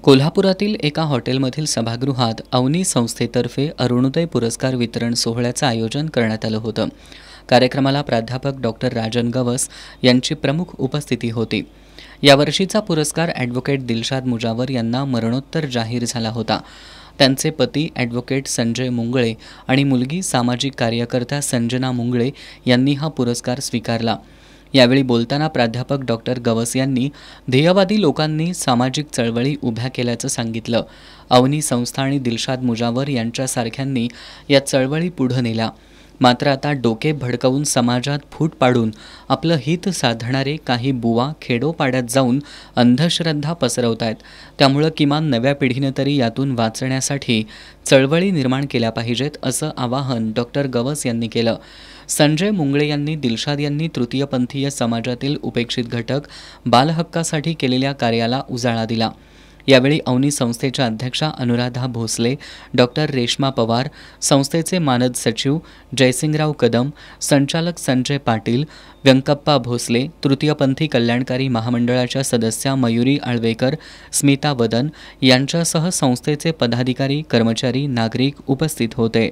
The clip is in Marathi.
कोल्हापुरातील एका हॉटेलमधील सभागृहात अवनी संस्थेतर्फे अरुणोदय पुरस्कार वितरण सोहळ्याचं आयोजन करण्यात आलं होतं। कार्यक्रमाला प्राध्यापक डॉक्टर राजन गवस यांची प्रमुख उपस्थिती होती। यावर्षीचा पुरस्कार ॲडव्होकेट दिलशाद मुजावर यांना मरणोत्तर जाहीर झाला होता। त्यांचे पती ॲडव्होकेट संजय मुंगळे आणि मुलगी सामाजिक कार्यकर्त्या संजना मुंगळे यांनी हा पुरस्कार स्वीकारला। यावेळी बोलताना प्राध्यापक डॉक्टर गवस यांनी ध्येयवादी लोकांनी सामाजिक चळवळी उभ्या केल्याचं सांगितलं। अवनी संस्था आणि दिलशाद मुजावर यांच्यासारख्यांनी या चळवळी पुढे नेल्या, मात्र आता डोके भडकवून समाजात फूट पाडून आपलं हित साधणारे काही बुवा खेडोपाड्यात जाऊन अंधश्रद्धा पसरवतायत। त्यामुळे किमान नव्या पिढीने तरी यातून वाचण्यासाठी चळवळी निर्माण केल्या पाहिजेत असं आवाहन डॉक्टर गवस यांनी केलं। संजय मुंगळे यांनी दिलशाद यांनी तृतीयपंथीय समाजातील उपेक्षित घटक बालहक्कासाठी केलेल्या कार्याला उजाळा दिला। यावेळी अवनी संस्थेच्या अध्यक्षा अनुराधा भोसले, डॉक्टर रेश्मा पवार, संस्थेचे मानद सचिव जयसिंगराव कदम, संचालक संजय पाटील, व्यंकप्पा भोसले, तृतीयपंथी कल्याणकारी महामंडळाच्या सदस्या मयुरी आळवेकर, स्मिता वदन यांच्यासह संस्थेचे पदाधिकारी, कर्मचारी, नागरिक उपस्थित होते।